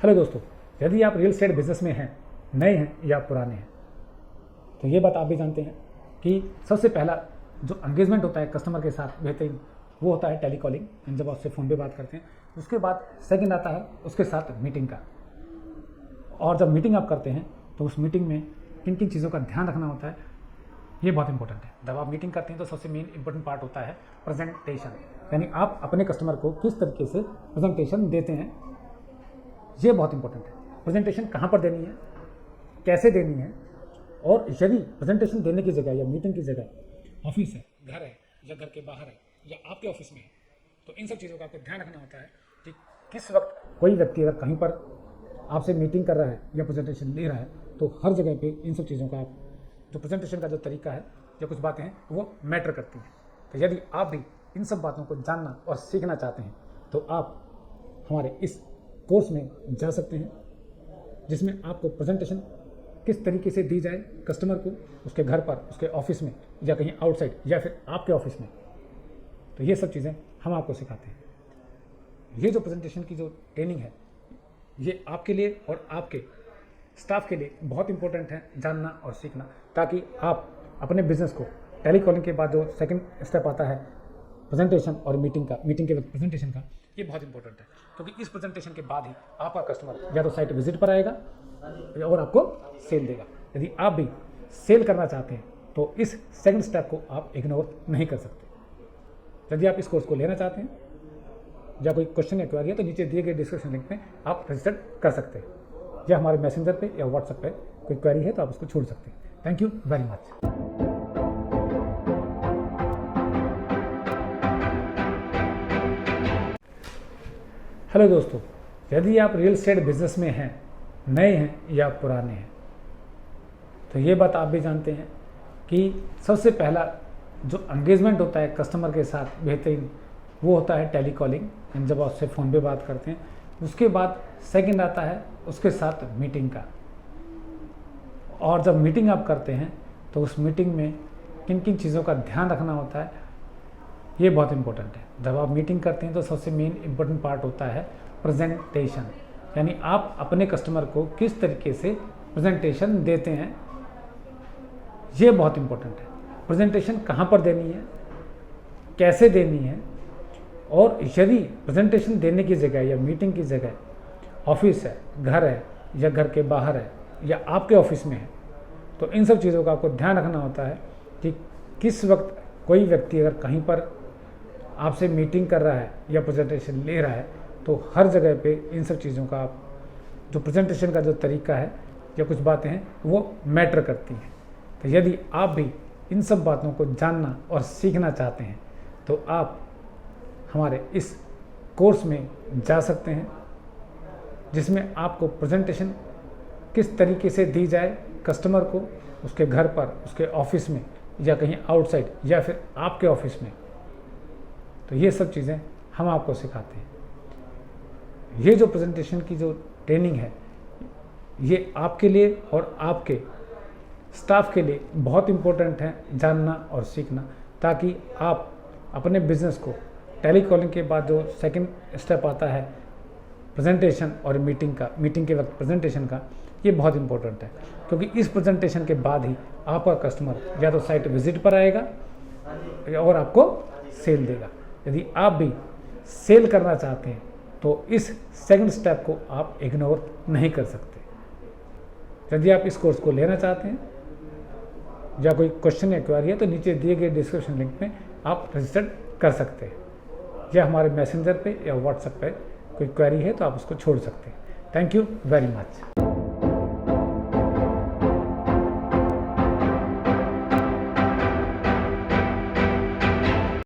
Hello दोस्तों, यदि आप रियल एस्टेट बिजनेस में हैं, नए हैं या पुराने हैं, तो ये बात आप भी जानते हैं कि सबसे पहला जो एंगेजमेंट होता है कस्टमर के साथ बेहतरीन, वो होता है टेली कॉलिंग। जब आप उससे फ़ोन पे बात करते हैं, उसके बाद सेकंड आता है उसके साथ मीटिंग का। और जब मीटिंग आप करते हैं तो उस मीटिंग में किन किन चीज़ों का ध्यान रखना होता है, ये बहुत इंपॉर्टेंट है। जब आप मीटिंग करते हैं तो सबसे मेन इंपॉर्टेंट पार्ट होता है प्रेजेंटेशन, यानी आप अपने कस्टमर को किस तरीके से प्रेजेंटेशन देते हैं, ये बहुत इंपॉर्टेंट है। प्रेजेंटेशन कहाँ पर देनी है, कैसे देनी है, और यदि प्रेजेंटेशन देने की जगह या मीटिंग की जगह ऑफिस है, घर है या घर के बाहर है या आपके ऑफिस में है, तो इन सब चीज़ों का आपको ध्यान रखना होता है कि किस वक्त कोई व्यक्ति अगर कहीं पर आपसे मीटिंग कर रहा है या प्रेजेंटेशन ले रहा है, तो हर जगह पे इन सब चीज़ों का आप जो प्रेजेंटेशन का जो तरीका है या कुछ बातें हैं वो मैटर करती हैं। तो यदि आप भी इन सब बातों को जानना और सीखना चाहते हैं तो आप हमारे इस कोर्स में जा सकते हैं, जिसमें आपको प्रेजेंटेशन किस तरीके से दी जाए कस्टमर को, उसके घर पर, उसके ऑफिस में या कहीं आउटसाइड या फिर आपके ऑफिस में, तो ये सब चीज़ें हम आपको सिखाते हैं। ये जो प्रेजेंटेशन की जो ट्रेनिंग है, ये आपके लिए और आपके स्टाफ के लिए बहुत इंपॉर्टेंट है जानना और सीखना, ताकि आप अपने बिजनेस को टेली कॉलिंग के बाद जो सेकंड स्टेप आता है प्रेजेंटेशन और मीटिंग के वक्त प्रेजेंटेशन का, ये बहुत इंपॉर्टेंट है। क्योंकि इस प्रेजेंटेशन के बाद ही आपका कस्टमर या तो साइट विजिट पर आएगा और आपको सेल देगा। यदि आप भी सेल करना चाहते हैं तो इस सेकंड स्टेप को आप इग्नोर नहीं कर सकते। यदि आप इस कोर्स को लेना चाहते हैं या कोई क्वेश्चन या क्वेरी है तो नीचे दिए गए डिस्क्रिप्शन लिंक में आप रजिस्टर कर सकते हैं, या हमारे मैसेंजर पे या व्हाट्सएप पे कोई क्वेरी है तो आप उसको छोड़ सकते हैं। Thank you very much. Hello दोस्तों, यदि आप रियल एस्टेट बिजनेस में हैं, नए हैं या पुराने हैं, तो ये बात आप भी जानते हैं कि सबसे पहला जो एंगेजमेंट होता है कस्टमर के साथ बेहतरीन, वो होता है टेली कॉलिंग। जब आप उससे फ़ोन पे बात करते हैं, उसके बाद सेकंड आता है उसके साथ मीटिंग का। और जब मीटिंग आप करते हैं तो उस मीटिंग में किन किन चीज़ों का ध्यान रखना होता है, ये बहुत इंपॉर्टेंट है। जब आप मीटिंग करते हैं तो सबसे मेन इंपॉर्टेंट पार्ट होता है प्रेजेंटेशन, यानी आप अपने कस्टमर को किस तरीके से प्रेजेंटेशन देते हैं, ये बहुत इंपॉर्टेंट है। प्रेजेंटेशन कहाँ पर देनी है, कैसे देनी है, और यदि प्रेजेंटेशन देने की जगह या मीटिंग की जगह ऑफिस है, घर है या घर के बाहर है या आपके ऑफिस में है, तो इन सब चीज़ों का आपको ध्यान रखना होता है कि किस वक्त कोई व्यक्ति अगर कहीं पर आपसे मीटिंग कर रहा है या प्रेजेंटेशन ले रहा है, तो हर जगह पे इन सब चीज़ों का आप जो प्रेजेंटेशन का जो तरीका है या कुछ बातें हैं वो मैटर करती हैं। तो यदि आप भी इन सब बातों को जानना और सीखना चाहते हैं तो आप हमारे इस कोर्स में जा सकते हैं, जिसमें आपको प्रेजेंटेशन किस तरीके से दी जाए कस्टमर को, उसके घर पर, उसके ऑफिस में या कहीं आउटसाइड या फिर आपके ऑफिस में, तो ये सब चीज़ें हम आपको सिखाते हैं। ये जो प्रेजेंटेशन की जो ट्रेनिंग है, ये आपके लिए और आपके स्टाफ के लिए बहुत इम्पोर्टेंट है जानना और सीखना, ताकि आप अपने बिजनेस को टेली कॉलिंग के बाद जो सेकंड स्टेप आता है प्रेजेंटेशन और मीटिंग के वक्त प्रेजेंटेशन का, ये बहुत इंपॉर्टेंट है। क्योंकि इस प्रेजेंटेशन के बाद ही आपका कस्टमर या तो साइट विजिट पर आएगा और आपको सेल देगा। यदि आप भी सेल करना चाहते हैं तो इस सेकंड स्टेप को आप इग्नोर नहीं कर सकते। यदि आप इस कोर्स को लेना चाहते हैं या कोई क्वेश्चन या क्वेरी है तो नीचे दिए गए डिस्क्रिप्शन लिंक में आप रजिस्टर कर सकते हैं, या हमारे मैसेंजर पे या व्हाट्सएप पे कोई क्वेरी है तो आप उसको छोड़ सकते हैं। Thank you very much.